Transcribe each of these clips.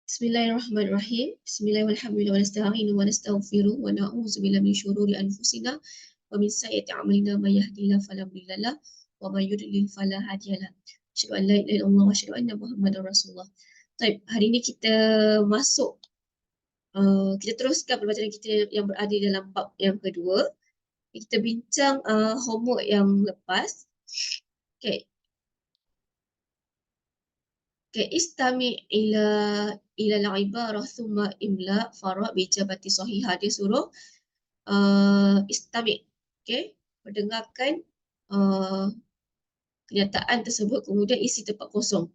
Bismillahirrahmanirrahim. Bismillahirrahmanirrahim. Wa nasta'inu wa nastaghfiruh wa na'udzu billahi min syururi anfusina wa min sayyiati a'malina may yahdihillahu fala mudilla lahu wa may yudlil fala hadiyalah. Asyhadu an la ilaha illallah wa asyhadu anna Muhammadar Rasulullah. Baik, hari ini kita masuk kita teruskan pembacaan kita yang berada dalam bab yang kedua. Kita bincang homework yang lepas. Okey. Istami ila al-ibarah thumma imla fara bi ijabati sahihah. Dia suruh istami, okey, mendengarkan kenyataan tersebut kemudian isi tempat kosong.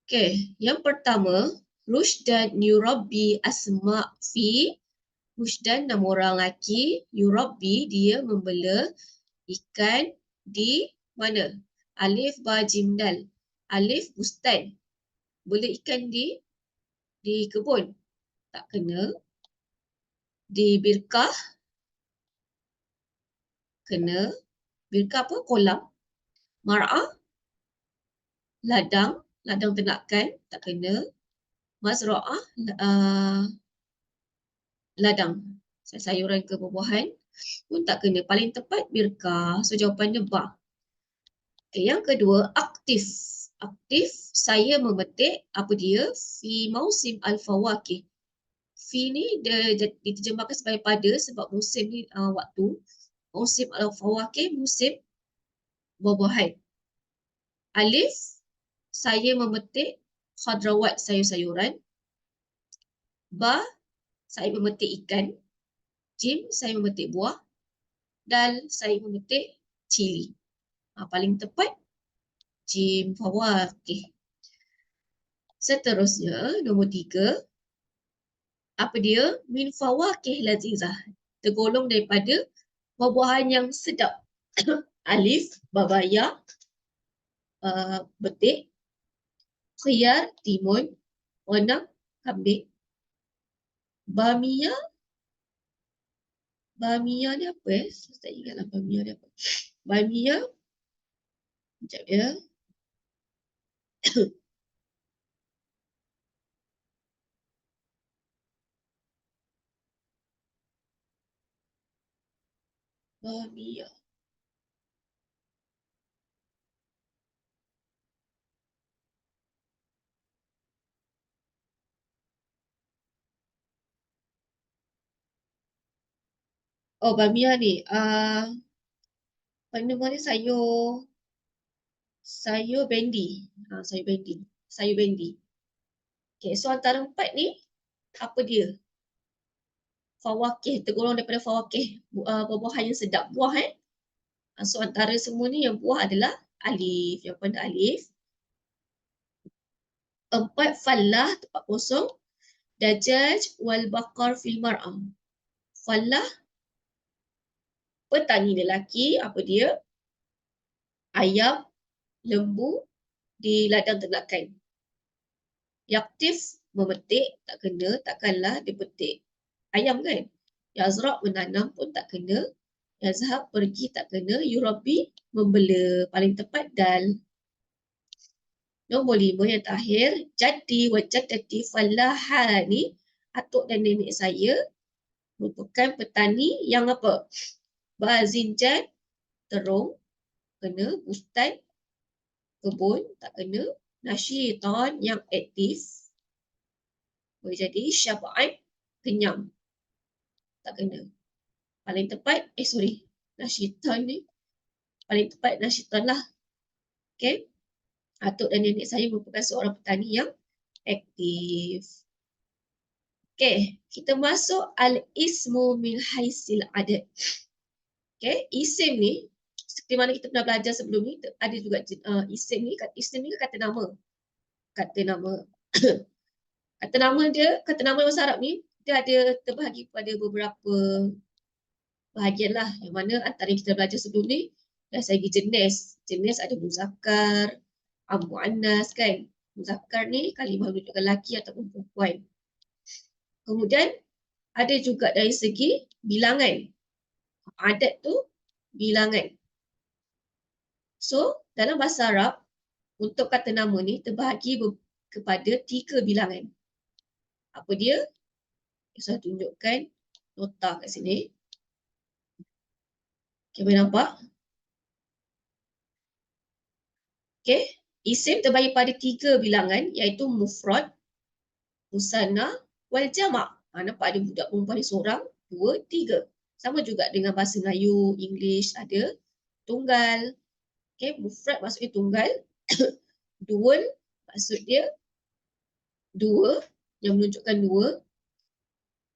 Okey, yang pertama, Rushdan yurabbi asma fi. Rushdan nama orang lelaki, yurabbi dia membela ikan di mana? Alif ba jim dal. Alif bustan. Bela ikan di kebun. Tak kena. Di birkah kena. Birkah apa? Kolam. Mar'ah ladang ternakan tak kena. Mazra'ah ladang sayuran ke buah-buahan pun tak kena. Paling tepat birkah. So jawapannya ba. Okay, yang kedua, aktif. Aktif, saya memetik apa dia? Fi mausim al-fawakih. Fi ni dia diterjemahkan sebagai pada sebab musim ni waktu. Musim al-fawakih, musim buah-buahan. Alif, saya memetik khadrawat, sayur-sayuran. Ba, saya memetik ikan. Jim, saya memetik buah. Dal, saya memetik cili. Paling tepat, jim fawakih. Seterusnya, nombor 3. Apa dia? Min fawakih lazizah. Tergolong daripada buah-buahan yang sedap. Alif, babaya, betik. Khiyar, timun. Renang, kambing. Bamia ni apa Saya tak ingatlah bamia ni apa. Bamia, sekejap ya. Bamia. Oh, bamia ni. Apa nama ni? Sayur bendi. Sayur bendi. Okay, so antara 4 ni, apa dia? Fawakih, tergolong daripada fawakih, buah-buahan yang sedap. Buah So antara semua ni yang buah adalah alif. Yang pada alif. 4, fallah, tempat kosong. Dajaj wal baqar fil mar'am. Fallah, petani lelaki, apa dia? Ayam, lembu di ladang ternakan. Yaktif, memetik, tak kena, takkanlah dia petik ayam kan. Yazra' menanam pun tak kena. Yazhab, pergi, tak kena. Yurabi, membela. Paling tepat dal. Nombor 5 yang terakhir, jaddi wa jaddati fallahani. Atuk dan nenek saya merupakan petani yang apa? Bazinjan, terung, kena. Bustan, kebun, tak kena. Nasyitan, yang aktif. Boleh jadi syab'an, kenyang. Tak kena. Paling tepat, nasyitan ni. Paling tepat nasyitan lah. Okay. Atuk dan nenek saya merupakan seorang petani yang aktif. Okay. Kita masuk al-ismu min haisil adad. Okay. Isim ni, seperti mana kita pernah belajar sebelum ni, ada juga isim ni kata nama. Kata nama. Kata nama bahasa Arab ni, dia ada terbahagi pada beberapa bahagian lah. Yang mana antara yang kita belajar sebelum ni, dari segi jenis. Jenis ada muzakkar, muannas kan. Muzakkar ni kalimah menunjukkan lelaki ataupun perempuan. Kemudian ada juga dari segi bilangan. Adat tu bilangan. So dalam bahasa Arab, untuk kata nama ni terbahagi kepada 3 bilangan. Apa dia? Saya tunjukkan nota kat sini. Okay, boleh nampak? Okay, isim terbahagi pada 3 bilangan iaitu mufrad, musanna, wal jama'. Nampak ada budak perempuan ni seorang, 2, 3. Sama juga dengan bahasa Melayu, English ada tunggal. Okay, mufrad maksudnya tunggal. Dual maksud dia 2 yang menunjukkan 2.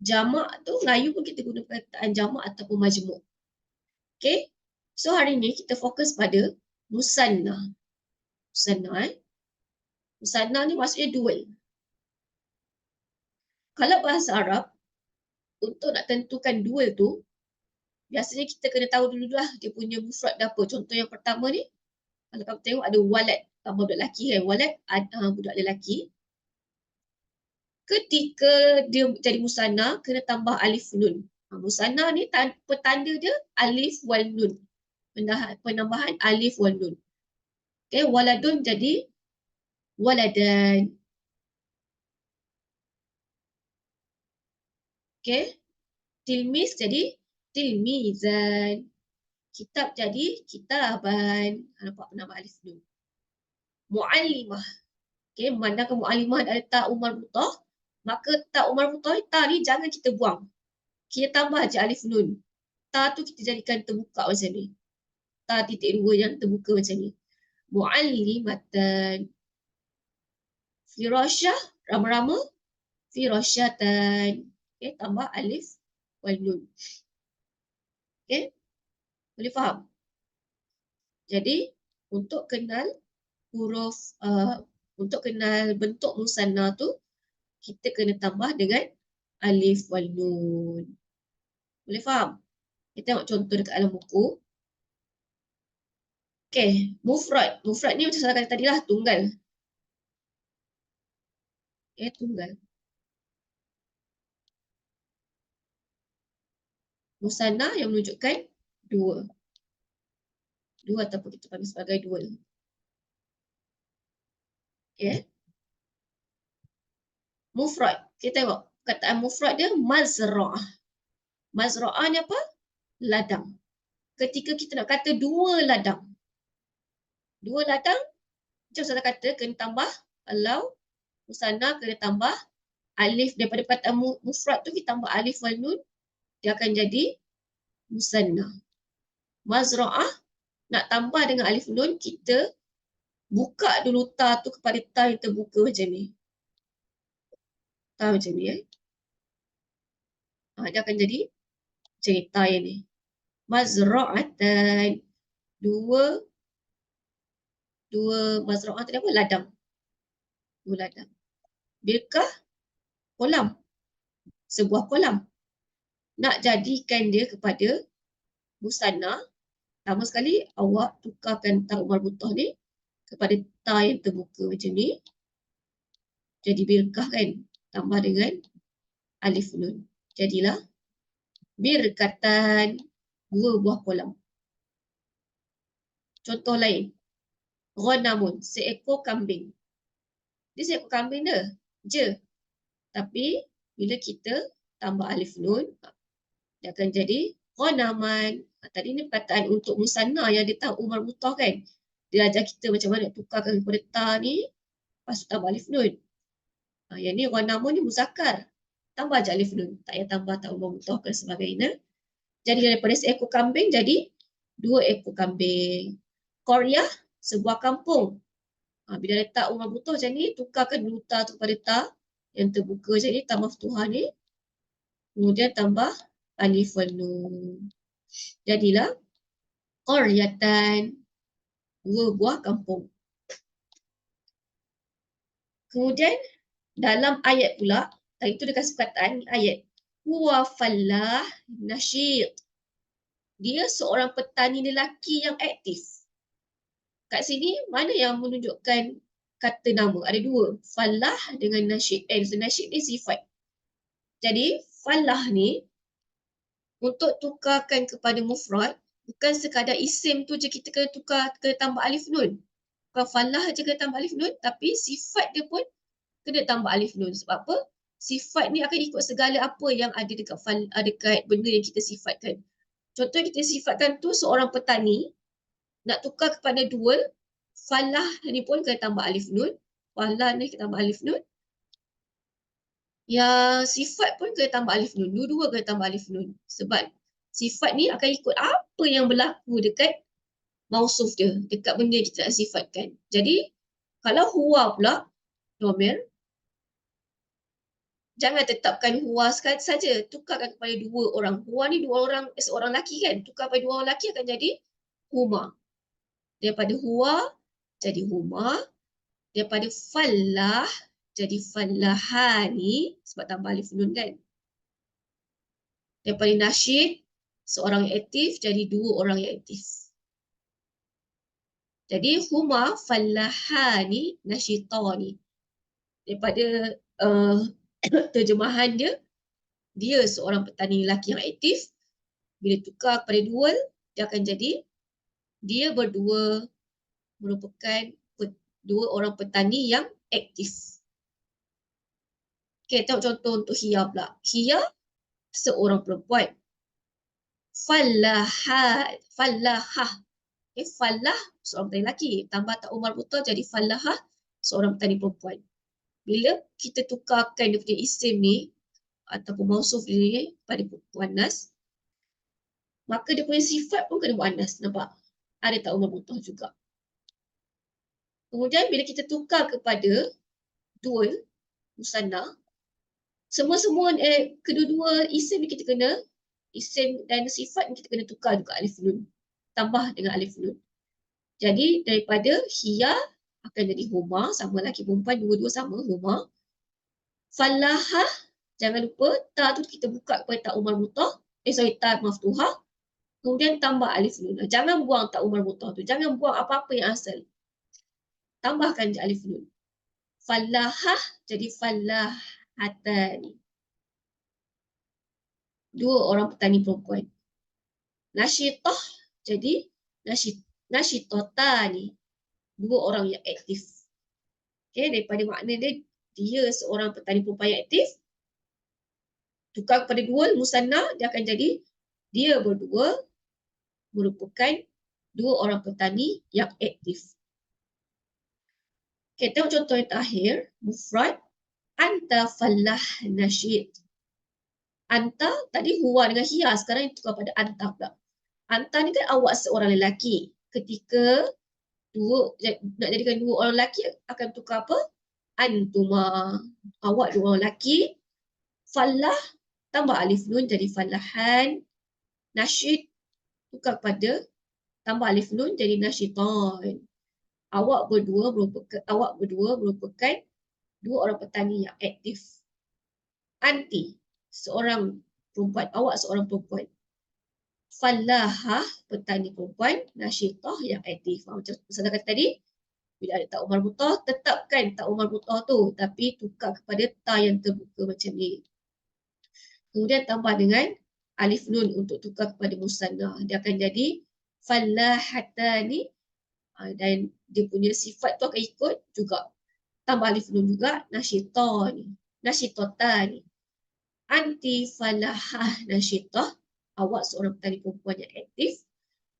Jamak tu Melayu pun kita guna perkataan jamak ataupun majmuk. Okay, so hari ni kita fokus pada musanna. Musanna Musanna ni maksudnya dual. Kalau bahasa Arab, untuk nak tentukan dual tu, biasanya kita kena tahu dulu lah dia punya mufrad apa. Contoh yang pertama ni, kalau kamu tengok ada walad, tambah budak lelaki kan, walad budak lelaki. Ketika dia jadi musanna, kena tambah alif nun. Musanna ni petanda dia alif wal nun. Penambahan alif wal nun. Okay, waladun jadi waladan. Okay, tilmis jadi tilmizan. Kitab jadi kitaban. Nampak penambah alif nun. Mu'allimah. Okay, memandangkan mu'allimah ada ta umar butah, maka ta umar butah ta ni jangan kita buang. Kita tambah je alif nun. Ta tu kita jadikan terbuka macam ni. Ta titik 2 yang terbuka macam ni. Mu'allimatan. Firasyah, rama-rama. Firasyatan. Okay, tambah alif wal nun. Okay, boleh faham? Jadi, untuk kenal huruf, untuk kenal bentuk musanna tu, kita kena tambah dengan alif wal nun. Boleh faham? Kita tengok contoh dekat dalam buku. Okay, mufrad. Mufrad ni macam saya kata tadi lah, tunggal. Okay, tunggal. Musanna yang menunjukkan 2. 2 ataupun kita panggil sebagai dual. Okay. Mufrad. Kita tengok kataan mufrad dia mazra'ah. Mazra'ah ni apa? Ladang. Ketika kita nak kata 2 ladang. 2 ladang, macam saya kata kena tambah, kalau musanna kena tambah alif daripada kataan mufrad tu, kita tambah alif wal nun, dia akan jadi musanna. Mazra'ah nak tambah dengan alif nun, kita buka dulu ta tu kepada ta yang terbuka macam ni. Ta macam ni dia akan jadi cerita yang ni. Mazra'atan. Dua mazra'ah tadi apa? Ladang. 2 ladang. Bilkah? Kolam. Sebuah kolam. Nak jadikan dia kepada musanna, pertama sekali awak tukarkan ta umar butah ni kepada ta yang terbuka macam ni. Jadi bilkah kan? Tambah dengan alif nun. Jadilah birkatan. 2 buah kolam. Contoh lain. Ghanamun. Seekor kambing. Dia seekor kambing dia. Je. Tapi bila kita tambah alif nun, dia akan jadi ghanaman. Tadi ni perkataan untuk musanna yang dia tahu umar butah kan. Dia ajar kita macam mana tukarkan kepada ta ni, lepas tu tambah alif nun. Yang ni ghanamun ni muzakkar. Tambah je alif nun. Tak payah tambah ta umar butah dan sebagainya. Jadi daripada seekor kambing jadi 2 ekor kambing. Qaryah, sebuah kampung. Bila letak umar butah macam ni, tukarkan dulu ta tu kepada ta yang terbuka macam ni, tambah futuhah ni. Kemudian tambah alif wal nun. Jadilah qaryatan. 2 buah kampung. Kemudian dalam ayat pula, tadi tu dia kasih perkataan ayat. Huwa fallah nasyid. Dia seorang petani lelaki yang aktif. Kat sini, mana yang menunjukkan kata nama? Ada 2. Fallah dengan nasyid. Nasyid ni sifat. Jadi, fallah ni, untuk tukarkan kepada mufrad, bukan sekadar isim tu je kita kena tukar, kena tambah alif nun. Bukan falah je kena tambah alif nun, tapi sifat dia pun kena tambah alif nun. Sebab apa? Sifat ni akan ikut segala apa yang ada dekat benda yang kita sifatkan. Contoh kita sifatkan tu seorang petani, nak tukar kepada dual, falah ni pun kena tambah alif nun. Falah ni kena tambah alif nun. Yang sifat pun kena tambah alif nun. Dua-dua kena tambah alif nun. Sebab sifat ni akan ikut apa yang berlaku dekat mausuf dia, dekat benda yang kita nak sifatkan. Jadi, kalau huwa pula, domir, jangan tetapkan huwa saja. Tukarkan kepada dua orang. Huwa ni dua orang, seorang lelaki kan. Tukar kepada dua orang lelaki akan jadi huma. Daripada huwa, jadi huma. Daripada fallah, jadi fallahani. Sebab tambah alif nun kan. Daripada nasyid, seorang yang aktif, jadi dua orang yang aktif. Jadi huma fallahani nasyitani. Daripada terjemahan dia seorang petani lelaki yang aktif. Bila tukar kepada dual, dia akan jadi dia berdua merupakan dua orang petani yang aktif. Okay, tengok contoh untuk Hia pula. Hia seorang perempuan. Fallahah. Okay, fallah seorang petani lelaki. Tambah tak umar buta jadi fallahah seorang petani perempuan. Bila kita tukarkan dia punya isim ni ataupun mausuf ni pada muannas, maka dia punya sifat pun kena muannas. Nampak? Ada tak umar buta juga. Kemudian bila kita tukar kepada dual, musanna, semua-semua kedua-dua isim kita kena, isim dan sifat kita kena tukar juga alif nun. Tambah dengan alif nun. Jadi daripada Hia akan jadi huma, sama lelaki perempuan, dua-dua sama, huma. Falahah, jangan lupa, ta tu kita buka kepada ta umar mutah, ta maftuhah. Kemudian tambah alif nun. Jangan buang ta umar mutah tu. Jangan buang apa-apa yang asal. Tambahkan je alif nun. Falahah jadi falahatani. Dua orang petani perempuan. Nasyitah jadi nasyitotani. Dua orang yang aktif. Okay, daripada makna dia seorang petani perempuan yang aktif. Tukar kepada dual, musanna, dia akan jadi dia berdua merupakan dua orang petani yang aktif. Okay, tengok contoh yang terakhir. Mufrad. Anta fallah nasyid. Anta tadi huwa dengan hia, sekarang tukar pada anta pula. Anta ni kan awak seorang lelaki. Ketika nak jadikan dua orang lelaki akan tukar apa? Antuma. Awak dua orang lelaki. Fallah tambah alif nun jadi fallahan. Nasyid tukar pada tambah alif nun jadi nasyitan. Awak berdua merupakan dua orang petani yang aktif. Anti seorang perempuan, awak seorang perempuan. Fallahah petani perempuan, nasyitah yang aktif. Macam saya kata tadi, bila ada tak umar mutah, tetapkan tak umar mutah tu, tapi tukar kepada ta yang terbuka macam ni. Kemudian tambah dengan alif nun untuk tukar kepada musanna. Dia akan jadi fallahatani, dan dia punya sifat tu akan ikut juga. Tambah alif nun juga, nasyitani, nasyitotani. Anti falahah nasyitah, awak seorang petani perempuan yang aktif,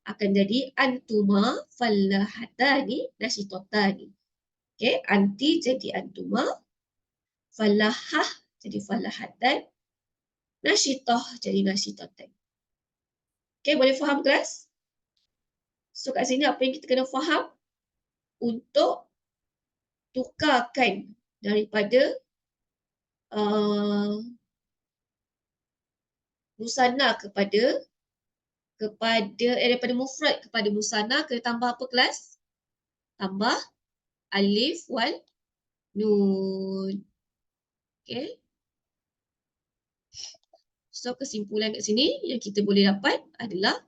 akan jadi antuma fallahatani nasyitotani. Okay, anti jadi antuma, falahah jadi falahatan, nasyitah jadi nasyitotan. Okay, boleh faham kelas? So kat sini apa yang kita kena faham untuk tukarkan daripada musanna daripada mufrad kepada musanna kena tambah apa kelas? Tambah alif wal nun. Okay. So kesimpulan kat sini yang kita boleh dapat adalah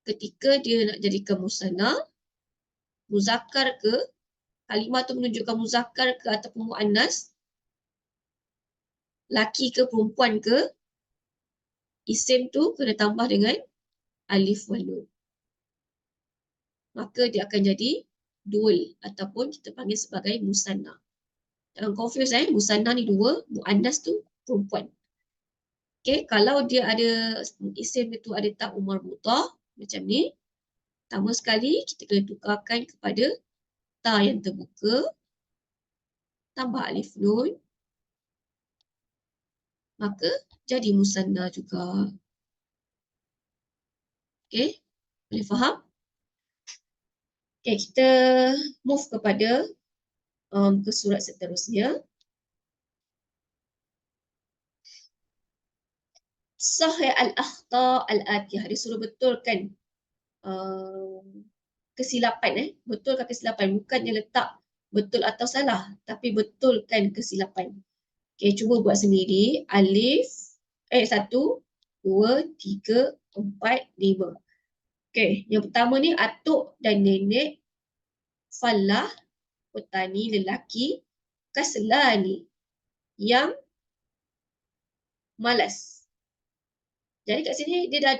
ketika dia nak jadikan musanna, muzakkar ke, kalimah tu menunjukkan muzakkar ke ataupun muannas, laki ke perempuan ke, isim tu kena tambah dengan alif wal nun. maka dia akan jadi dual ataupun kita panggil sebagai musanna. Jangan confuse musanna ni dua, muannas tu perempuan. Okay, kalau dia ada isim itu ada tak umar mutah macam ni, pertama sekali kita kena tukarkan kepada ta yang terbuka tambah alif nun, maka jadi musanna juga. Okay, boleh faham? Okay, kita move kepada ke surat seterusnya. Sahih al-akhta al-atiyah. Dia suruh betulkan kesilapan. Betulkan kesilapan. Bukannya letak betul atau salah, tapi betulkan kesilapan. Okay, cuba buat sendiri. Alif, 1, 2, 3, 4, 5. Okay, yang pertama ni atuk dan nenek, falah, petani lelaki, kaslani, yang malas. Jadi kat sini dia dah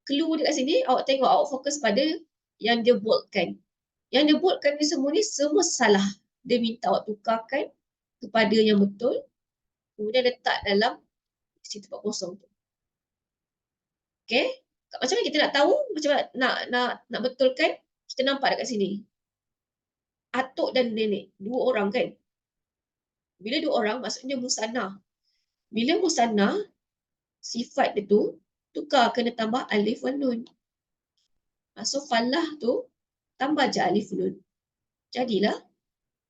clue dekat sini, awak tengok, awak fokus pada yang dia boldkan. Yang dia boldkan ni semua salah. Dia minta awak tukarkan kepada yang betul, kemudian letak dalam isi tempat kosong tu. Okay? Macam mana kita nak tahu, macam mana nak betulkan? Kita nampak dekat sini. Atuk dan nenek, dua orang kan? Bila dua orang, maksudnya musanna. Bila musanna, sifat dia tu, tukar kena tambah alif wan nun. So, falah tu, tambah je alif nun. Jadilah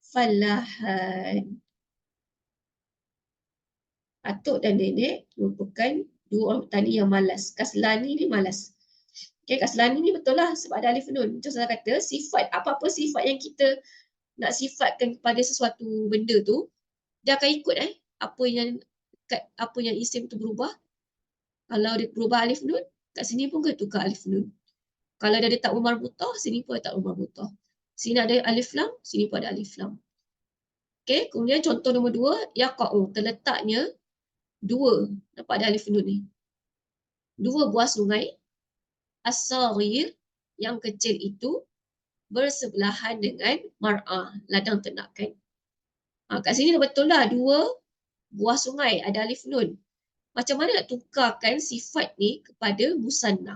falahan. Atuk dan nenek merupakan dua orang petani yang malas. Kaslani ni malas. Okay, kaslani ni betul lah sebab ada alif nun. Macam saya kata, sifat, apa-apa sifat yang kita nak sifatkan kepada sesuatu benda tu, dia akan ikut apa yang isim tu berubah. Kalau dia berubah alif nun, kat sini pun kena tukar alif nun. Kalau dia ada tak marbutah, sini pun ada tak marbutah. Sini ada alif lam, sini pun ada alif lam. Okay, kemudian contoh nombor 2, yaqa'u, terletaknya dua, nampak ada alif nun ni. Dua buah sungai, as-saghir, yang kecil itu, bersebelahan dengan mar'ah, ladang ternakan. Kat sini betul lah, dua buah sungai, ada alif nun. Macam mana nak tukarkan sifat ni kepada musanna?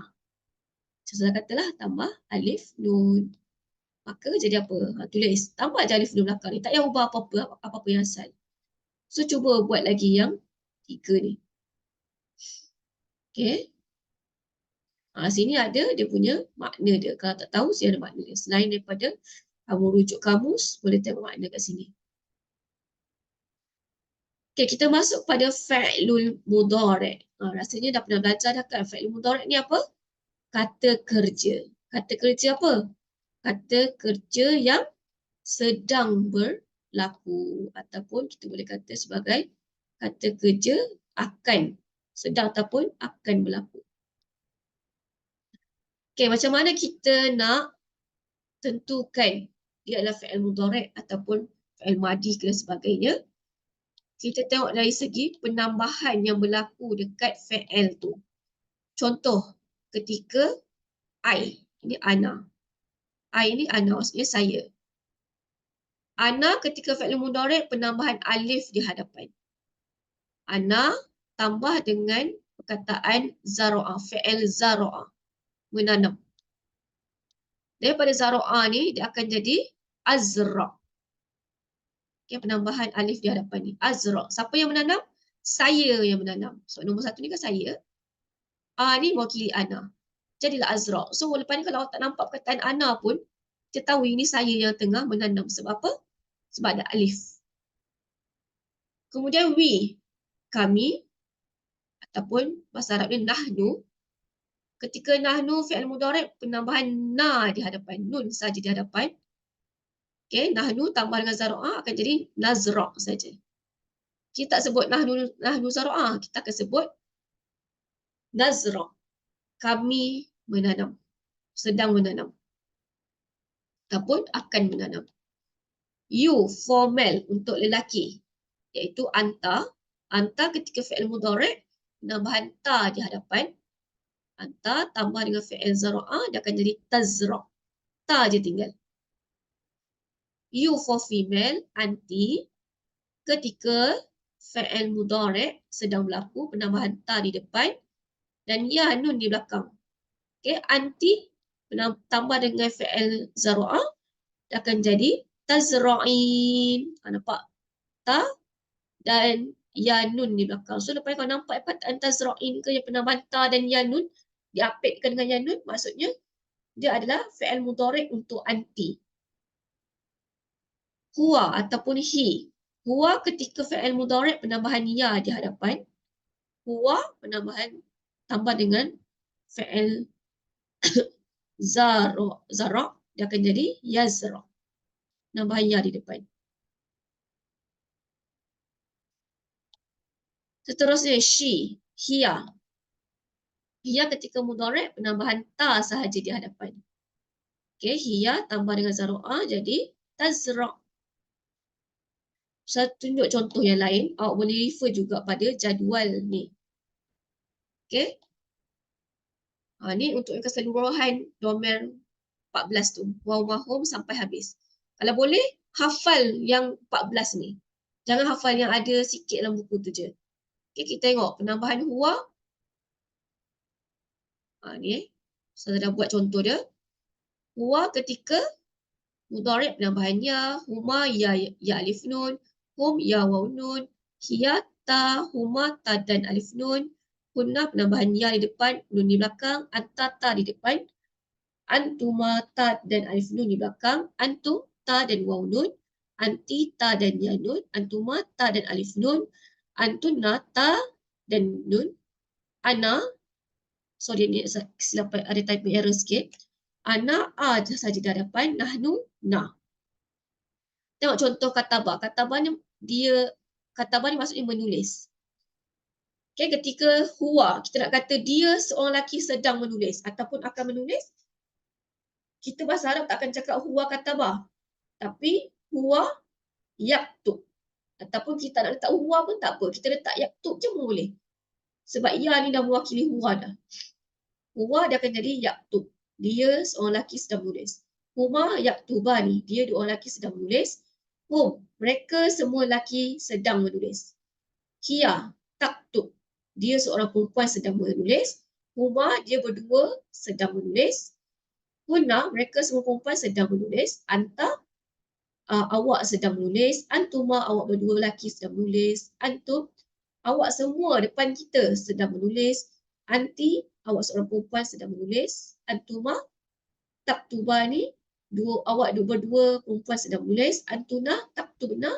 Saya katalah tambah alif nun. Maka jadi apa? Tulis, tambah je alif nun belakang ni. Tak payah ubah apa-apa yang asal. So, cuba buat lagi yang 3 ni. Okay. Sini ada dia punya makna dia. Kalau tak tahu, sini ada makna dia. Selain daripada kamu rujuk kamus, boleh tengok makna kat sini. Okay, kita masuk pada fa'lul mudhari'. Rasanya dah pernah belajar dah kan. Fa'lul mudhari' ni apa? Kata kerja. Kata kerja apa? Kata kerja yang sedang berlaku. Ataupun kita boleh kata sebagai kata kerja akan. Sedang ataupun akan berlaku. Okay, macam mana kita nak tentukan dia adalah fa'il mudhari' ataupun fa'il madi dan sebagainya? Kita tengok dari segi penambahan yang berlaku dekat fa'il tu. Contoh, ketika I, ini ana. I ni ana, maksudnya saya. Ana ketika fa'il mudhari' penambahan alif di hadapan. Ana tambah dengan perkataan zara'a, fa'il zara'a, menanam. Daripada zara'a ni dia akan jadi azra'. Okay, penambahan alif di hadapan ni. Azra'. Siapa yang menanam? Saya yang menanam. So nombor 1 ni kan saya. A ni mewakili ana. Jadilah azra'. So lepas ni kalau awak tak nampak perkataan ana pun, kita tahu ini saya yang tengah menanam. Sebab apa? Sebab ada alif. Kemudian we, kami, ataupun bahasa Arab ni nahnu. Ketika nahnu fi'il mudhari' penambahan na di hadapan, nun saja di hadapan. Okay, nahnu tambah dengan zara'ah akan jadi nazra' saja. Kita tak sebut nahnu zara'ah, kita akan sebut nazra'. Kami menanam, sedang menanam, ataupun akan menanam. You, formal untuk lelaki, iaitu anta. Anta ketika fi'il mudhari' penambahan ta di hadapan. Anta tambah dengan fi'il zara'ah, dia akan jadi tazra'. ta je tinggal. You for female, anti, ketika fi'il mudhari' sedang berlaku penambahan ta di depan dan ya nun di belakang. Okey, anti tambah dengan fi'il zara'ah akan jadi tazra'in. Nampak? Ta dan ya nun di belakang. So lepas kau nampak perkataan tazra'in ke yang penambahan ta dan ya nun diapitkan dengan ya nun, maksudnya dia adalah fi'il mudhari' untuk anti. Huwa ataupun hi. Huwa ketika fi'il mudhari' penambahan ya di hadapan. Huwa penambahan tambah dengan fi'il zara' dia akan jadi yazra'. Nambahan ya di depan. Seterusnya she, hiya. Hiya ketika mudhari' penambahan ta sahaja di hadapan. Okey, hiya tambah dengan zara'ah jadi tazra'. Saya tunjuk contoh yang lain. Awak boleh refer juga pada jadual ni. Okey. Ni untuk yang keseluruhan domain 14 tu. Waw mahum sampai habis. Kalau boleh, hafal yang 14 ni. Jangan hafal yang ada sikit dalam buku tu je. Okay, kita tengok penambahan huwa. Ni saya dah buat contoh dia. Huwa ketika mudhari' penambahannya. Huma ya alif nun. Hum ya waw nun. Hiya ta, huma ta dan alif nun. Hunna penambahan ya di depan, nun di belakang. Anta ta di depan. Antuma ta dan alif nun di belakang. Antum ta dan waw nun. Anti ta dan ya nun. Antuma ta dan alif nun. Antunna ta dan nun. Ana, sorry ni silap ada typing error sikit. Ana a saja di hadapan. Nahnu na. Tengok contoh katabah. Katabah ni maksudnya menulis. Okay, ketika huwa, kita nak kata dia seorang lelaki sedang menulis ataupun akan menulis, kita bahasa Arab tak akan cakap huwa katabah. Tapi huwa yaktub. Ataupun kita nak letak huwa pun tak apa. Kita letak yaktub je pun boleh. Sebab ya ni dah mewakili huwa dah. Huwa dia akan jadi yaktub. Dia seorang lelaki sedang menulis. Huma yaktubani. Dia dua orang lelaki sedang menulis. Hum, mereka semua lelaki sedang menulis. Hiya taktub. Dia seorang perempuan sedang menulis. Huma, dia berdua sedang menulis. Hunna, mereka semua perempuan sedang menulis. Anta, awak sedang menulis. Antuma, awak berdua lelaki sedang menulis. Antum, awak semua depan kita sedang menulis. Anti, awak seorang perempuan sedang menulis. Antuma, taktubani, awak berdua perempuan sedang menulis. Antuna, taktubna,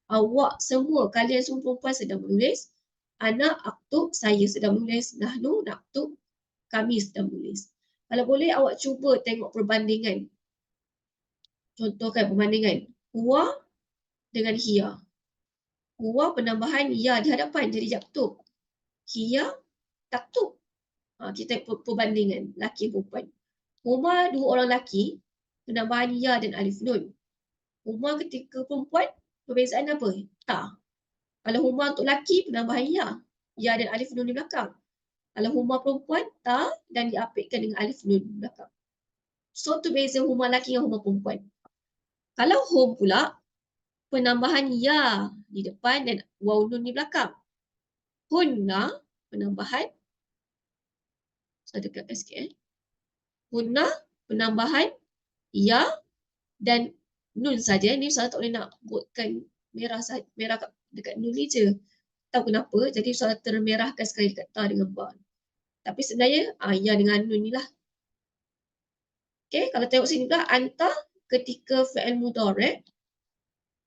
awak semua, kalian semua perempuan sedang menulis. Ana aktub, saya sedang menulis. Nahnu naktub, kami sedang menulis. Kalau boleh awak cuba tengok perbandingan. Contohkan perbandingan. Huwa dengan hiya. Huwa penambahan ya di hadapan jadi yaktub. Hiya taktub. Kita perbandingan laki perempuan. Huma dua orang laki, penambahan ya dan alif nun. Huma ketika perempuan, perbezaan apa? Ta. Kalau huma untuk laki, penambahan ya dan alif nun di belakang. Kalau huma perempuan, ta dan diapitkan dengan alif nun di belakang. So tu beza huma laki dengan huma perempuan. Kalau hum pula, penambahan ya di depan dan waw nun di belakang. Hunna, penambahan, saya dekatkan sikit. Hunna, penambahan ya dan nun saja. Ni saya tak boleh nak buatkan merah dekat nun ni je. Tahu kenapa? Jadi saya termerahkan sekali dekat ta dengan ba. Tapi sebenarnya ya dengan nun ni lah. Okay, kalau tengok sini pula anta ketika fi'il mudhari'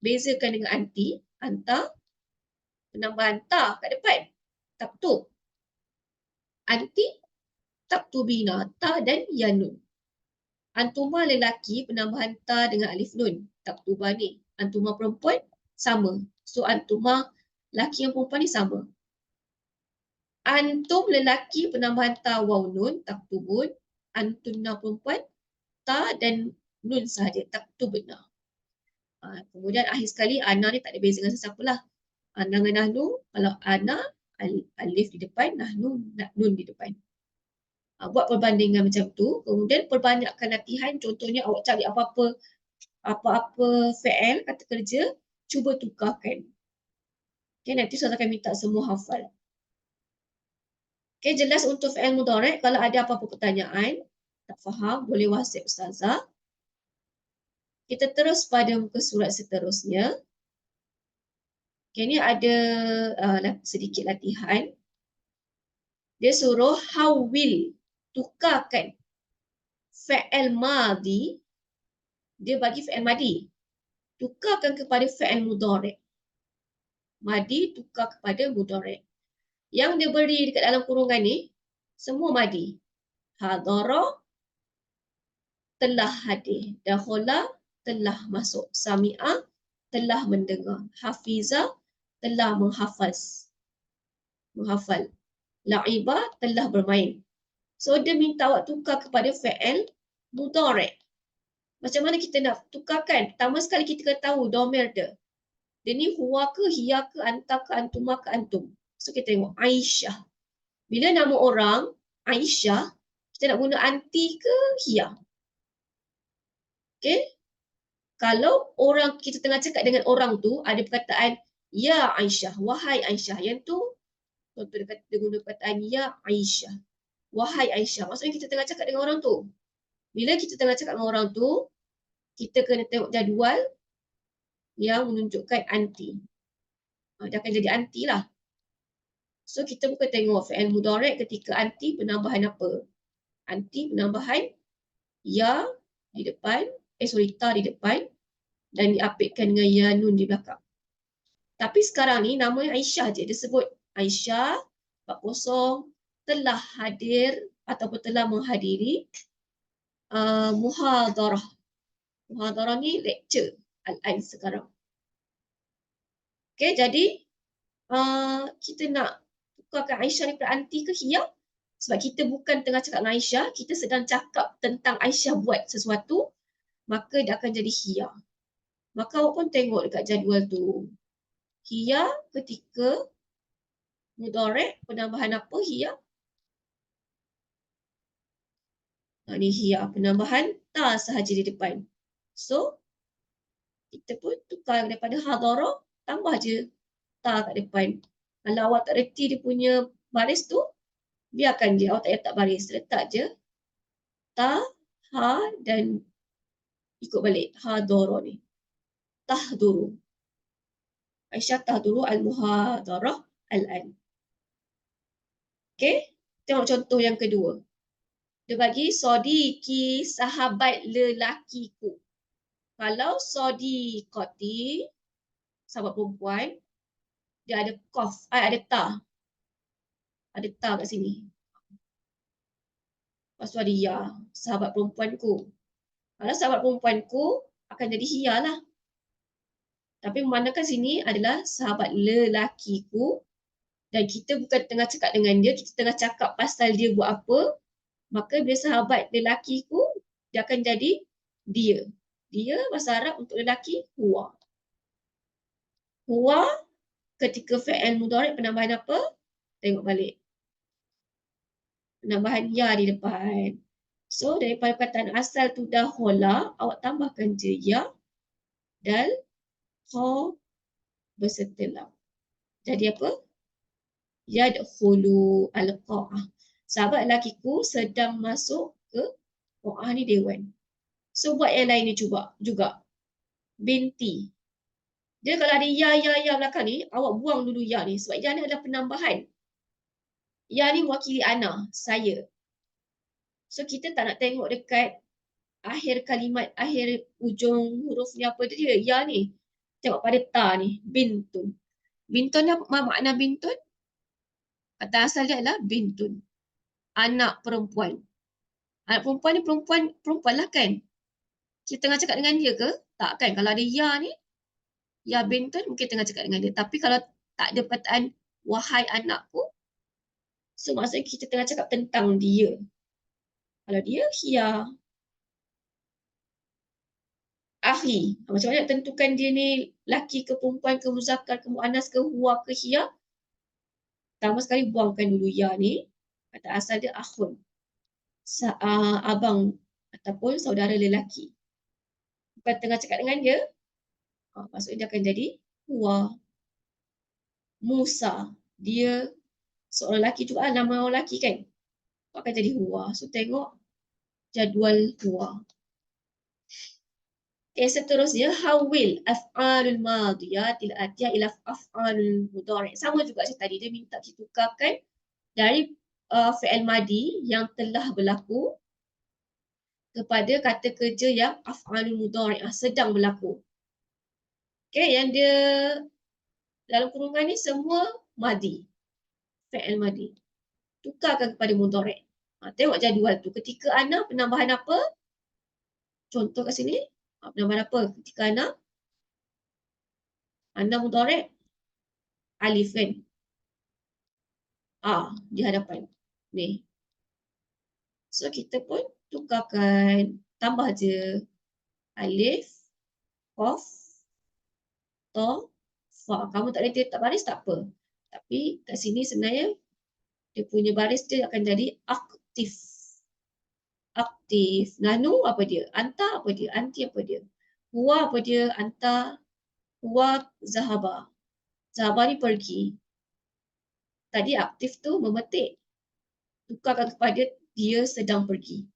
bezakan dengan anti. Anta penambahan ta kat depan. Taktub. Anti taktubina, ta dan ya nun. Antuma lelaki penambahan ta dengan alif nun. Taktuba ni. Antuma perempuan sama. So antuma lelaki dan perempuan ni sama. Antum lelaki penambahan ta waw nun. Taktubun. Antunna perempuan ta dan nun sahaja. Taktubna. Kemudian akhir sekali ana ni tak ada beza dengan sesiapa lah. Ana dengan nahnu. Kalau ana alif di depan, nahnu nun di depan. Buat perbandingan macam tu. Kemudian perbanyakkan latihan. Contohnya awak cari apa-apa fi'il, kata kerja, cuba tukarkan. Okay, nanti saya akan minta semua hafal. Okay, jelas untuk fi'il mudhari'. Kalau ada apa-apa pertanyaan, tak faham, boleh WhatsApp Ustazah. Kita terus pada muka surat seterusnya. Okay, ni ada sedikit latihan. Dia suruh hawil, tukarkan fi'il madhi. Dia bagi fi'il madhi. Tukarkan kepada fi'il mudhari'. Madhi tukar kepada mudhari'. Yang dia beri dekat dalam kurungan ni, semua madhi. Hadara, telah hadir. Dakhala, telah masuk. Sami'a, telah mendengar. Hafiza, telah menghafal. La'iba, telah bermain. So, dia minta awak tukar kepada fi'il mudhari'. Macam mana kita nak tukarkan? Pertama sekali kita kena tahu domir dia. Dia ni huwa ke, hiya ke, anta ke, antuma ke, antum. So, kita tengok Aisyah. Bila nama orang, Aisyah, kita nak guna anti ke, hiya. Okay? Kalau orang kita tengah cakap dengan orang tu, ada perkataan, ya Aisyah, wahai Aisyah. Yang tu, contoh dia guna perkataan, ya Aisyah, wahai Aisyah. Maksudnya kita tengah cakap dengan orang tu. Bila kita tengah cakap dengan orang tu, kita kena tengok jadual yang menunjukkan anti. Dia akan jadi anti lah. So, kita bukan tengok fi'il mudhari' ketika anti penambahan apa. Anti penambahan ya di depan, ta di depan dan diapitkan dengan ya nun di belakang. Tapi sekarang ni namanya Aisyah je. Dia sebut Aisyah 40 telah hadir ataupun telah menghadiri muhadarah. Muhadarah ni lecture al-ain sekarang. Okay, jadi kita nak tukarkan Aisyah daripada anti ke hiya. Sebab kita bukan tengah cakap dengan Aisyah, kita sedang cakap tentang Aisyah buat sesuatu, maka dia akan jadi hiya. Maka awak pun tengok dekat jadual tu. Hiya ketika mudhari' penambahan apa hiya? Ni hiya penambahan ta sahaja di depan. So, kita pun tukar daripada hadara, tambah je ta kat depan. Kalau awak tak reti dia punya baris tu, biarkan je, awak tak letak baris. Letak je ta, ha dan ikut balik. Hadara ni. Tahduru. Aisyah tahduru al-muhadarah al-an. Okay? Tengok contoh yang kedua. Dia bagi sodiki, sahabat lelakiku. Kalau sodikoti, sahabat perempuan, dia ada qaf, ada ta. Ada ta kat sini. Lepas tu ada ya, sahabat perempuanku. Kalau sahabat perempuanku, akan jadi hiya lah. Tapi memandangkan sini adalah sahabat lelakiku. Dan kita bukan tengah cakap dengan dia, kita tengah cakap pasal dia buat apa. Maka bila sahabat lelakiku, dia akan jadi dia. Dia bahasa Arab untuk lelaki, huwa. Huwa ketika fi'il mudhari' penambahan apa? Tengok balik. Penambahan ya di depan. So, daripada perkataan asal tu dakhala, awak tambahkan je ya dan kha berserta lam. Jadi apa? Yadkhulu al-qa'ah. Sahabat lelakiku sedang masuk ke qa'ah ni dewan. So, buat yang lain ni cuba juga. Binti. Dia kalau ada ya belakang ni, awak buang dulu ya ni. Sebab ya ni adalah penambahan. Ya ni mewakili ana, saya. So, kita tak nak tengok dekat akhir kalimat, akhir ujung huruf ni apa dia. Ya ni. Tengok pada ta ni. Bintun. Bintun ni apa makna bintun? Kata asal dia adalah bintun. Anak perempuan. Anak perempuan ni perempuan lah kan? Kita tengah cakap dengan dia ke? Tak kan? Kalau ada ya ni, ya bintun mungkin tengah cakap dengan dia. Tapi kalau tak ada perkataan wahai anakku, so maksudnya kita tengah cakap tentang dia. Kalau dia, hiya. Akhi. Macam mana nak tentukan dia ni laki ke perempuan ke muzakkar ke muannas ke huwa ke hiya? Pertama sekali buangkan dulu ya ni. Kata asal dia akhun. abang ataupun saudara lelaki. Bukan tengah cakap dengan dia, maksudnya dia akan jadi huwa. Musa, dia seorang lelaki juga, nama orang lelaki kan, akan jadi huwa. So tengok jadual huwa. Okay, seterusnya hawil af'alul madiyah til atiyah ila af'alul mudhari'. Sama juga macam tadi, dia minta kita tukarkan dari fi'il madi yang telah berlaku kepada kata kerja yang af'alul mudhari', sedang berlaku. Okay, yang dia dalam kurungan ni semua madi, fi'il madi. Tukarkan kepada mudhari'. Tengok jadual tu. Ketika ana penambahan apa? Contoh kat sini. Penambahan apa? Ketika ana mudhari' alif kan? Di hadapan. Ni. So kita pun tukarkan. Tambah je. Alif, qaf, ta, fa. Kamu tak boleh letak baris tak apa. Tapi kat sini sebenarnya dia punya baris dia akan jadi aktif. Aktif. Nanu apa dia? Anta apa dia? Anti apa dia? Huwa apa dia? Anta. Huwa zahaba. Zahaba ni pergi. Tadi aktif tu memetik. Tukarkan kepada dia sedang pergi.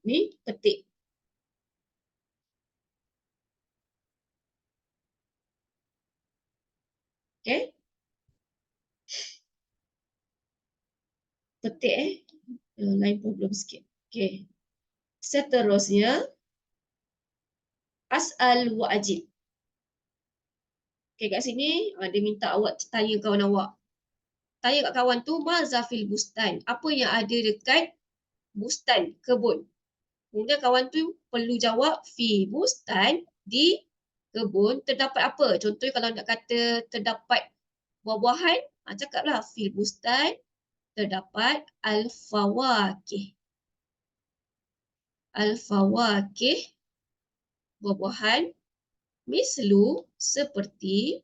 Ni petik. Okay. Petik lain problem sikit. Okay. Seterusnya as'al wa ajib. Okay, kat sini dia minta awak tanya kawan awak. Tanya kat kawan tu, maza fil bustan. Apa yang ada dekat bustan, kebun. Kemudian kawan tu perlu jawab fi bustan, di kebun terdapat apa? Contohnya kalau nak kata terdapat buah-buahan, cakaplah fil bustan terdapat al-fawakih. Al-fawakih, buah-buahan, mislu, seperti,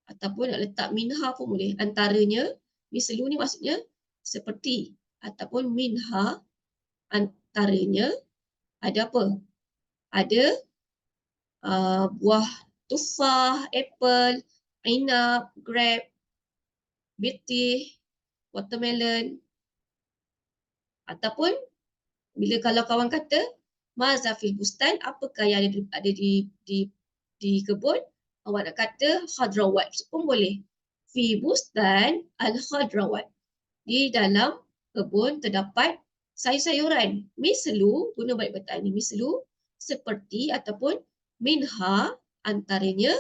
ataupun nak letak minha pun boleh. Antaranya, mislu ni maksudnya seperti, ataupun minha, antaranya ada apa? Ada buah tufah, apple, inab, grape, bitih, watermelon. Ataupun bila kalau kawan kata maza fil bustan, apakah yang ada di kebun, awak nak kata khadrawat pun boleh. Fi bustan al khadrawat, di dalam kebun terdapat sayur-sayuran. Mislu, guna baik bertani, mislu seperti, ataupun minha, antaranya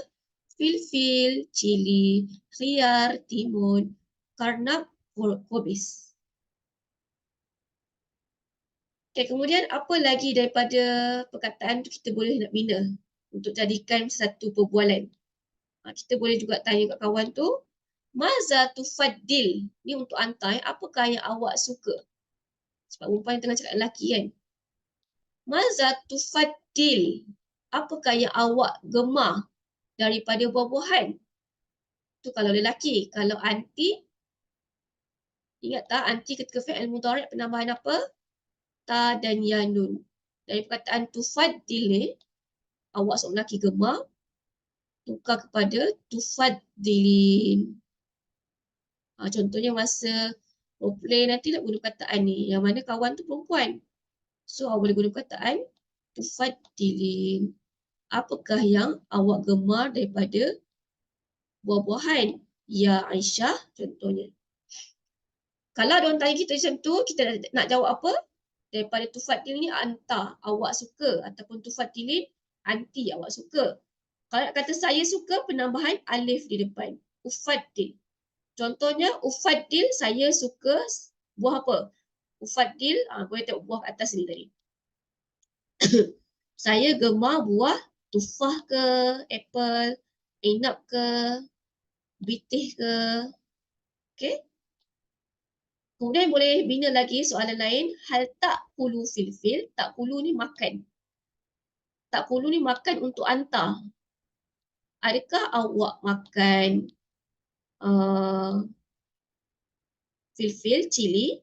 filfil, cili, khiyar, timun, karnap, kobis. Okay, kemudian apa lagi daripada perkataan tu kita boleh nak bina untuk jadikan satu perbualan. Kita boleh juga tanya kat kawan tu, maza tufaddil, ni untuk antai, apakah yang awak suka? Sebab perempuan tengah cakap lelaki kan. Maza tufaddil, apakah yang awak gemar daripada buah-buahan? Tu kalau lelaki. Kalau anti, ingat tak anti ketika fi'il mudhari' penambahan apa? Ta dan yanun. Dari perkataan tufaddil ni, awak seorang lelaki gemar, tukar kepada tufaddilin. Contohnya masa play nanti nak guna perkataan ni. Yang mana kawan tu perempuan. So, awak boleh guna perkataan tufaddilin. Apakah yang awak gemar daripada buah-buahan? Ya Aisyah, contohnya. Kalau ada orang tanya kita macam tu, kita nak jawab apa? Daripada tufaddil ni anta, awak suka. Ataupun tufaddilin, anti, awak suka. Kalau nak kata saya suka, penambahan alif di depan. Ufaddil. Contohnya, ufaddil, saya suka buah apa? Ufaddil, boleh tengok buah kat atas ni tadi. Saya gemar buah tufah ke, apple, inab ke, bitih ke. Okay. Kemudian boleh bina lagi soalan lain. Hal tak kulu fil-fil. Tak kulu ni makan. Tak kulu ni makan untuk anta. Adakah awak makan Filfil, cili.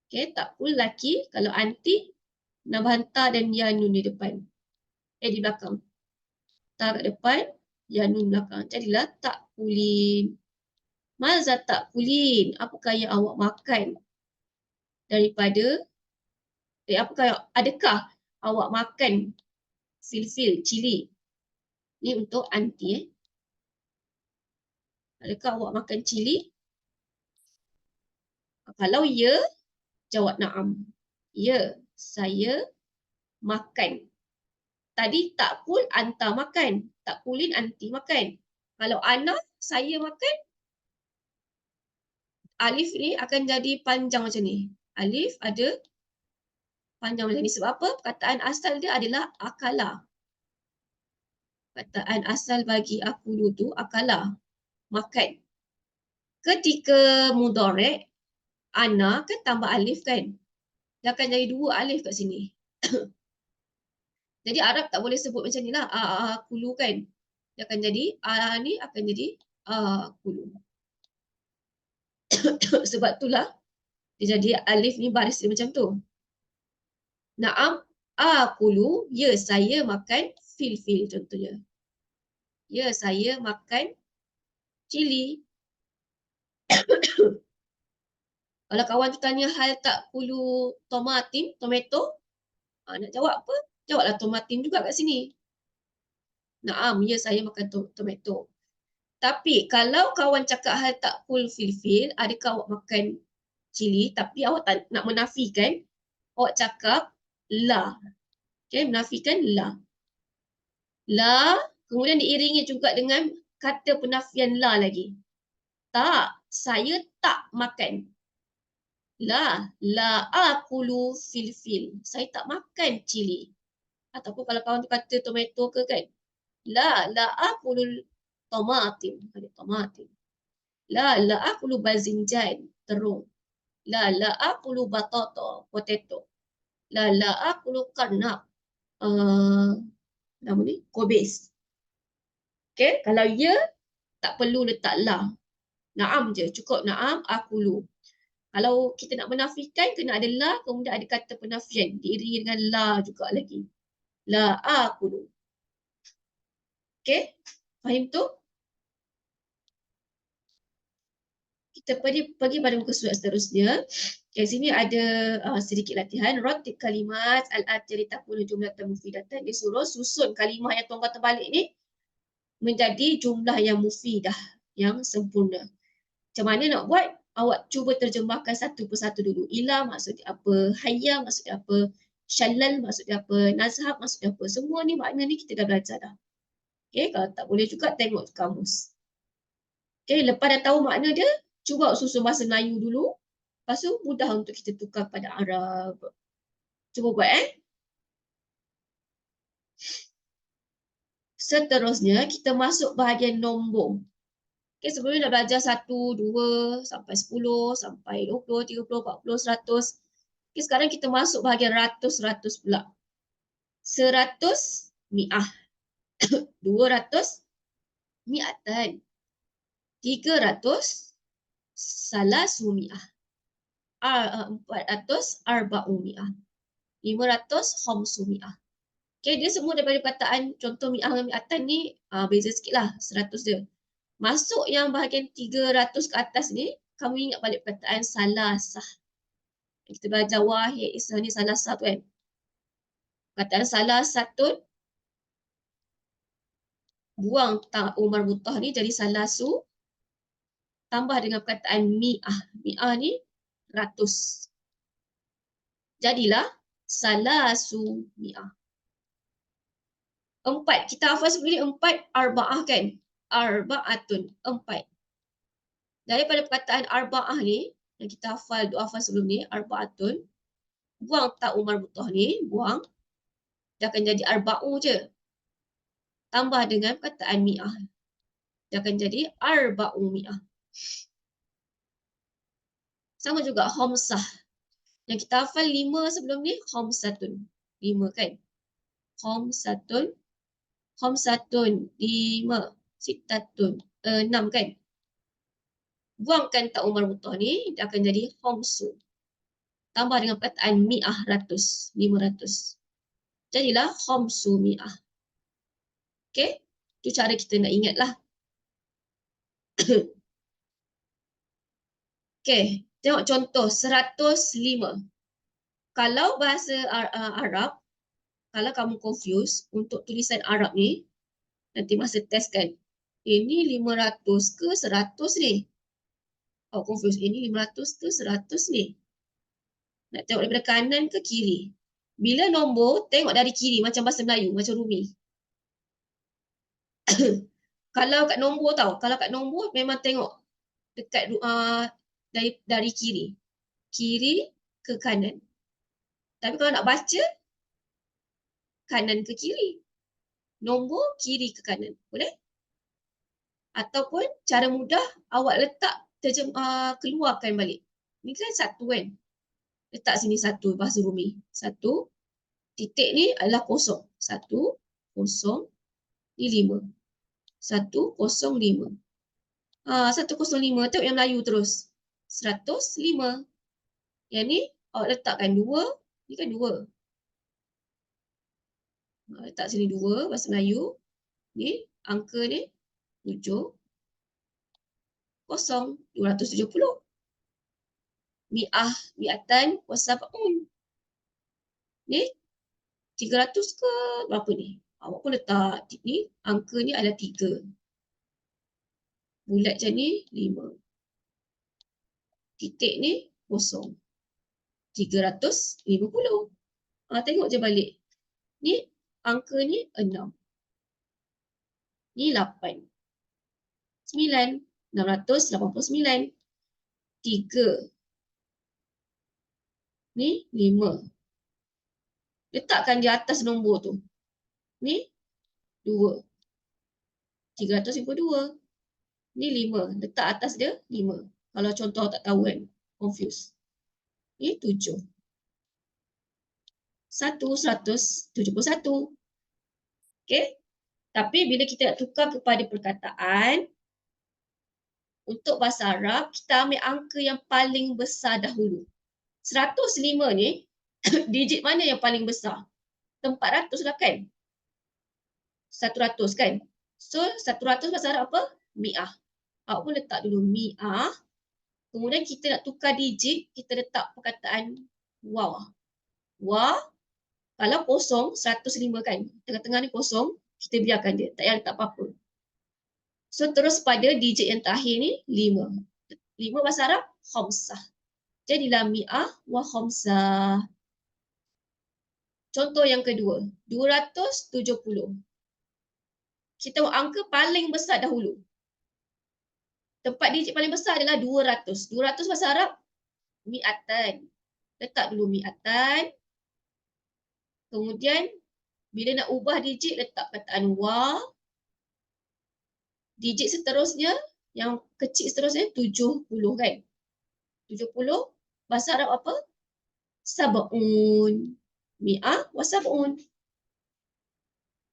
Okay, tak pul laki. Kalau anti, nambah hantar dan ya nun di depan. Di belakang. Tak kat depan, ya nun belakang. Jadilah tak pulin. Maza tak pulin. Apakah yang awak makan? Daripada, adakah awak makan filfil, cili? Ni untuk anti. Adakah awak makan cili? Kalau ya, jawab na'am. Ya, saya makan. Tadi tak pul, anta makan. Tak pulin, anti makan. Kalau ana, saya makan, alif ni akan jadi panjang macam ni. Alif ada panjang macam ni. Sebab apa? Perkataan asal dia adalah akala. Perkataan asal bagi akulu tu akala. Makan. Ketika mudhari', ana kan tambah alif kan. Dia akan jadi 2 alif kat sini. Jadi Arab tak boleh sebut macam ni lah. Akulu kan. Dia akan jadi, ni akan jadi akulu. Sebab itulah dia jadi alif ni baris dia macam tu. Naam akulu, ya saya makan fil-fil contohnya. Ya saya makan cili. Kalau kawan tu tanya hal tak kulu tomato, nak jawab apa? Jawablah tomatin juga kat sini. Naam, ya saya makan tomato. Tapi kalau kawan cakap hal tak kul fil-fil, adakah awak makan cili? Tapi awak tak nak menafikan, awak cakap la. Okay, menafikan la. La, kemudian diiringi juga dengan kata penafian la lagi. Tak, saya tak makan. La akulu fil-fil. Saya tak makan cili. Ataupun kalau kawan tu kata tomato ke kan. La akulu tomatin. Ada tomatin. La akulu bazinjan. Terung. La akulu potato. La akulu karnap. Nama ni, kobis. Okay, kalau ya, tak perlu letak la. Naam je, cukup naam akulu. Kalau kita nak menafikan, kena ada la, kemudian ada kata penafian. Diiringi dengan la juga lagi. La akulu. Okay, faham tu? Kita pergi pada muka surat seterusnya. Okay, sini ada sedikit latihan. Ratib kalimat al-atiyah litakuna jumlatan mufidatan. Dia suruh susun kalimah yang tuan kata balik ni menjadi jumlah yang mufidah, yang sempurna. Macam mana nak buat? Awak cuba terjemahkan satu persatu dulu. Ila maksudnya apa? Hayya maksudnya apa? Syallal maksudnya apa? Nazhab maksudnya apa? Semua ni makna ni kita dah belajar dah. Okay, kalau tak boleh juga tengok kamus. Okay, lepas dah tahu makna dia, cuba susun bahasa Melayu dulu. Lepas tu mudah untuk kita tukar pada Arab. Cuba buat Seterusnya, kita masuk bahagian nombor. Okay, sebelum ni dah belajar 1, 2, sampai 10, sampai 20, 30, 40, 100. Okay, sekarang kita masuk bahagian ratus pula. 100 mi'ah. 200 mi'atan. 300 salasu mi'ah. 400 arba'u mi'ah. 500 khamsu mi'ah. Okay, dia semua daripada perkataan contoh mi'ah dengan mi'atan ni beza sikit lah 100 dia. Masuk yang bahagian 300 ke atas ni, kamu ingat balik perkataan salasah. Kita belajar wahid, isah ni salasah tu kan. Perkataan salasatun, buang ta'u marbutah ni jadi salasu, tambah dengan perkataan mi'ah. Mi'ah ni ratus. Jadilah salasu mi'ah. 4, kita hafal sebelum ni 4 arba'ah kan. Arba'atun, 4. Daripada perkataan arba'ah ni, yang kita hafal, doa hafal sebelum ni, arba'atun, buang ta'u marbutah ni, buang. Dia akan jadi arba'u je. Tambah dengan perkataan mi'ah. Dia akan jadi arba'u mi'ah. Sama juga khamsah. Yang kita hafal 5 sebelum ni, khamsatun. 5 kan. Khamsatun. Khamsatun. 5. Sittatun. 6 kan. Buangkan tak umar mutah ni, dia akan jadi khamsu. Tambah dengan perkataan mi'ah, ratus, 500. Jadilah khamsu mi'ah. Okay? Itu cara kita nak ingat lah. Okay, tengok contoh 105. Kalau bahasa Arab, kalau kamu confuse untuk tulisan Arab ni, nanti masa test kan, ini 500 ke 100 ni? Oh, confuse. Ini 500 ke 100 ni? Nak tengok daripada kanan ke kiri? Bila nombor, tengok dari kiri macam bahasa Melayu, macam Rumi. Kalau kat nombor tau, kalau kat nombor memang tengok dekat dari kiri. Kiri ke kanan. Tapi kalau nak baca, kanan ke kiri. Nombor kiri ke kanan. Boleh? Ataupun cara mudah, awak letak keluarkan balik. Ini kan satu kan? Letak sini satu, bahasa Rumi. Satu, titik ni adalah kosong. 105. 105. 105, tengok yang Melayu terus. 105. Yang ni, awak letakkan 2. Ni kan 2. Letak sini 2, bahasa Melayu. Ni, angka ni, 7. 0, 270. Mi'ah, mi'atan, wasab'un. Ni, 300 ke berapa ni? Awak pun letak ni, angka ni adalah 3. Bulat macam ni, 5. Titik ni, 0. 350. Tengok je balik. Ni, angka ni 6. Ni 8. 9. 689. 3. Ni 5. Letakkan di atas nombor tu. Ni 2. 352. Ni 5. Letak atas dia 5. Kalau contoh tak tahu kan. Confuse. Ni 7. 171. Okay. Tapi bila kita nak tukar kepada perkataan, untuk bahasa Arab, kita ambil angka yang paling besar dahulu. 105 ni, digit mana yang paling besar? 400 lah kan? 100 kan? So, 100 bahasa Arab apa? Mi'ah. Awak pun letak dulu mi'ah. Kemudian kita nak tukar digit, kita letak perkataan waw. Waw, kalau kosong, 105 kan? Tengah-tengah ni kosong, kita biarkan dia. Tak payah letak apa-apa. So, terus pada digit yang terakhir ni, 5. 5 bahasa Arab, khamsah. Jadilah mi'ah wa khamsah. Contoh yang kedua, 270. Kita tengok angka paling besar dahulu. Tempat digit paling besar adalah 200. 200 bahasa Arab, mi'atan. Letak dulu mi'atan. Kemudian, bila nak ubah digit, letak perkataan wa. Digit seterusnya, yang kecil seterusnya, 70 kan? 70, bahasa Arab apa? Sab'un. Mi'ah wa sab'un.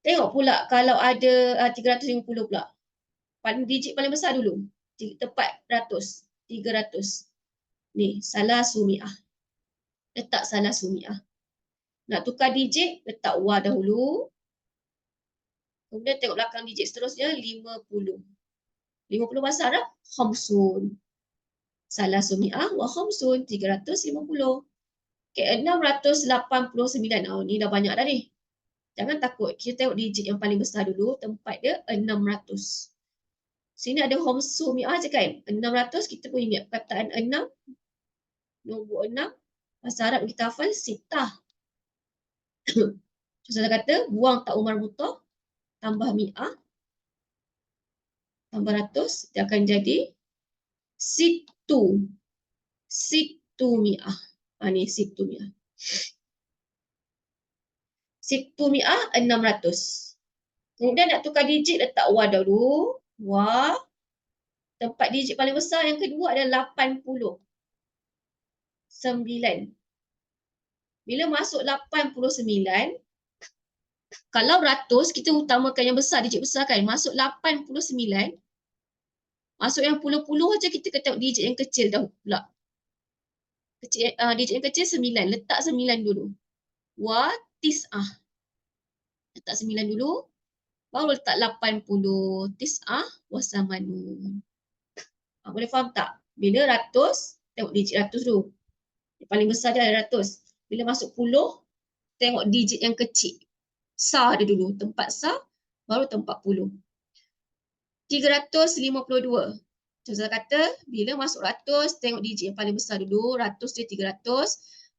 Tengok pula kalau ada 350 pula. Digit paling besar dulu. Tepat ratus. 300. Ni, salah sumi'ah. Letak salah sumi'ah. Nak tukar digit, letak wa dahulu. Kemudian tengok belakang digit seterusnya, 50. 50 bahasa Arab, khamsun. Salah sumi'ah wa khamsun. 350. Okay, 689. Ni dah banyak dah ni. Jangan takut. Kita tengok digit yang paling besar dulu. Tempat dia 600. Sini ada khamsu mi'ah je kan. 600 kita pun ingat perkataan 6. Nombor 6. Bahasa Arab kita hafal sitah. Saya kata buang tak umar mutah. Tambah mi'ah. Tambah ratus. Dia akan jadi situ. Situ mi'ah. Ni situ mi'ah. Situ mi'ah 600. Kemudian nak tukar digit, letak wa dulu. Wa. Tempat digit paling besar yang kedua adalah 80. 9. Bila masuk 89, kalau ratus, kita utamakan yang besar, digit besar kan. Masuk 89, Masuk yang puluh-puluh aja kita kena tengok digit yang kecil dah pula. Digit yang kecil 9. Letak 9 dulu. Wa tis'ah. Letak 9 dulu. Baru letak 80. Tis'ah wa samanun. Boleh faham tak? Bila ratus, tengok digit ratus dulu. Yang paling besar dia ada ratus. Bila masuk puluh, tengok digit yang kecil. Sa dia dulu. Tempat sa, baru tempat puluh. 352. Contoh kata, bila masuk ratus, tengok digit yang paling besar dulu. Ratus dia 300.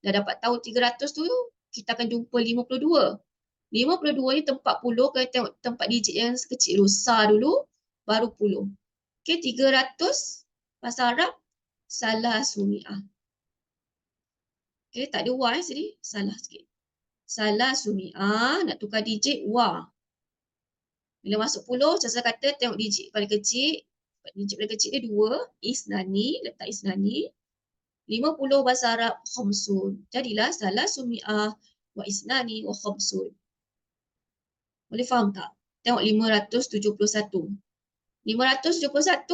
Dah dapat tahu 300 tu, kita akan jumpa 52. 52 ni tempat puluh, kena tengok tempat digit yang kecil dulu. Sa dulu, baru puluh. Okay, 300 bahasa Arab, salah sumi'ah. Okay, tak ada wa sini. Salah sikit. Salah sumi'ah, nak tukar digit wa. Bila masuk puluh, contoh kata tengok digit paling kecil. Digit paling kecil dia 2. Isnani, letak isnani. 50 bahasa Arab, khamsun. Jadilah salah sumi'ah wa isnani wa khamsun. Boleh faham tak? Tengok 571. 571,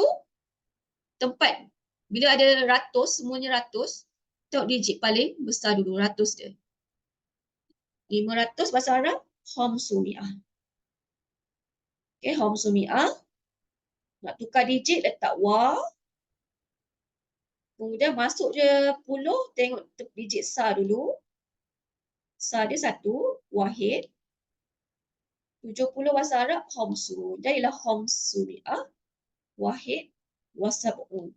tempat. Bila ada ratus, semuanya ratus. Tengok digit paling besar dulu, ratus dia. 500 bahasa Arab, khamsumi'ah. Okay, khamsumi'ah. Nak tukar digit, letak wa. Kemudian masuk je puluh, tengok digit sa dulu. Sa dia 1, wahid. 70 bahasa Arab, khamsun. Jadilah khamsumi'ah, wahid, wasab'un.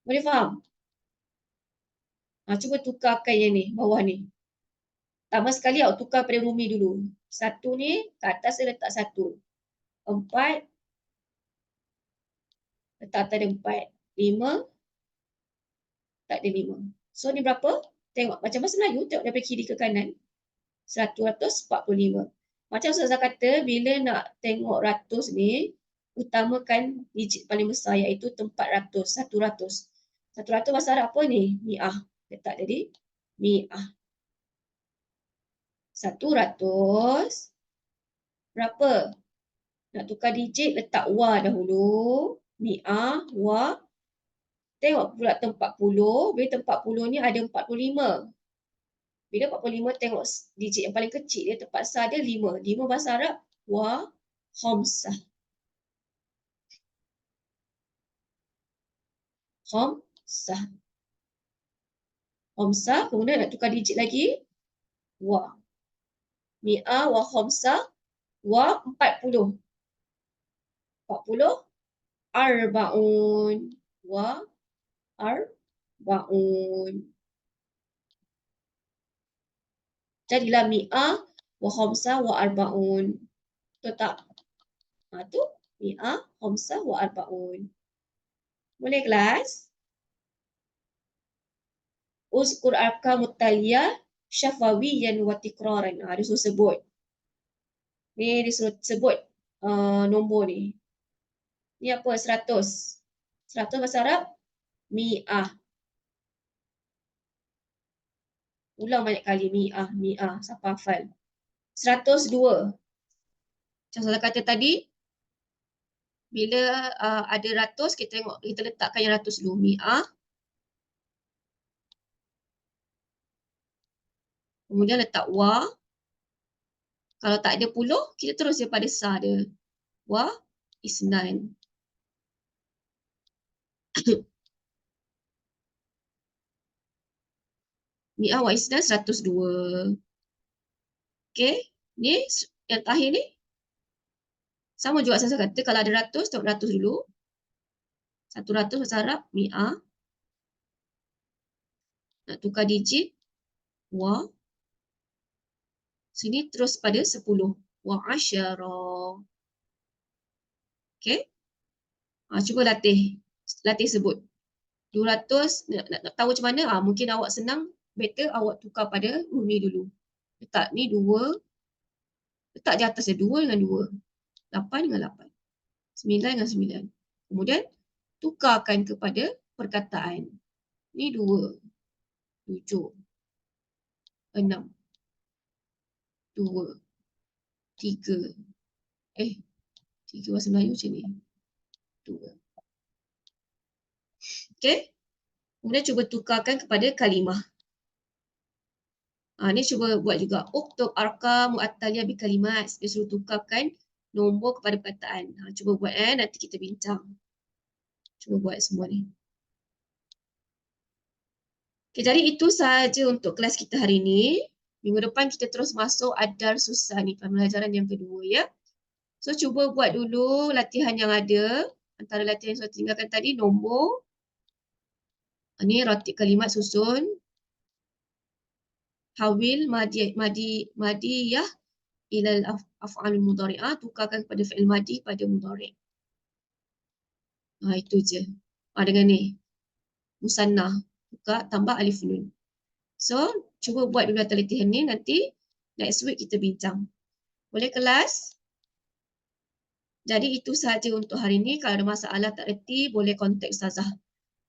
Boleh faham? Cuba tukarkan yang ni, bawah ni. Pertama sekali awak tukar pada rumi dulu. 1 ni, ke atas saya letak 1. 4, letak atas ada 4. 5, tak ada 5. So ni berapa? Tengok macam bahasa Melayu, tengok daripada kiri ke kanan. 145. Macam Ustazah kata, bila nak tengok ratus ni, utamakan digit paling besar iaitu tempat ratus, 100. 100 bahasa Arab apa ni? Mi'ah. Letak jadi mi'ah. 100. Berapa? Nak tukar digit, letak wa dahulu. Mi'ah, wa. Tengok pula tempat puluh. Bila tempat puluh ni ada 45. Bila 45, tengok digit yang paling kecil dia, tempat sa dia 5. 5 bahasa Arab, wa khamsah. Khamsah. Khamsah, kemudian nak tukar digit lagi, wa. Mi'ah wa khamsah, wa 40. 40, arba'un. Wa arba'un. Jadilah mi'ah wa khamsah wa arba'un. Betul tak? Tu mi'ah, khamsah wa arba'un. Boleh kelas? Uzkur arkamut taliyah syafawiyan wa tikraran. Dia suruh sebut. Ni dia suruh sebut nombor ni. Ni apa? 100. 100 bahasa Arab, mi'ah. Ulang banyak kali, mi'ah, mi'ah. Siapa hafal? 102. Macam saya kata tadi, bila ada ratus, kita tengok, kita letakkan yang ratus dulu. Mi'ah. Kemudian letak wa. Kalau tak ada puluh, kita terus daripada sa dia. Wa isnan. Mi'ah wa isnan 102. Okay. Ni yang terakhir ni. Sama juga saya kata, kalau ada ratus, tengok ratus dulu. 100 bahasa Arab, mi'ah. Nak tukar digit, wa. Sini terus pada 10. Wa asyara. Okay. Cuba latih sebut. 200, nak tahu macam mana? Mungkin awak senang, better awak tukar pada rumi dulu. Letak ni 2. Letak di atas dia 2 dengan 2. 8 dengan 8. 9 dengan 9. Kemudian, tukarkan kepada perkataan. Ni 2. 7. 6. 2. 3. 3 bahasa Melayu macam ni. 2. Okey. Kemudian cuba tukarkan kepada kalimah. Ni cuba buat juga. Uktub arkam mu'attaliyah bi kalimat. Dia suruh tukarkan nombor kepada perkataan. Cuba buat nanti kita bincang. Cuba buat semua ni. Okay, jadi itu sahaja untuk kelas kita hari ini. Minggu depan kita terus masuk adar susah ni, pembelajaran yang kedua ya. So cuba buat dulu latihan yang ada. Antara latihan yang saya tinggalkan tadi, nombor. Ni ratib kalimat susun. Hawil madiyah ilal af'alul mudhari'ah, tukarkan kepada fi'il madi pada mudhari'. Itu je. Dengan ni. Musannah. Tukar tambah alif nun. So, cuba buat dulu latihan ni, nanti next week kita bincang. Boleh kelas? Jadi itu sahaja untuk hari ini. Kalau ada masalah tak reti, boleh kontak Ustazah.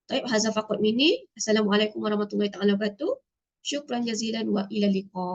Baik, hadza faqat minni. Assalamualaikum warahmatullahi wabarakatuh. Syukran jazilan wa ila liqa.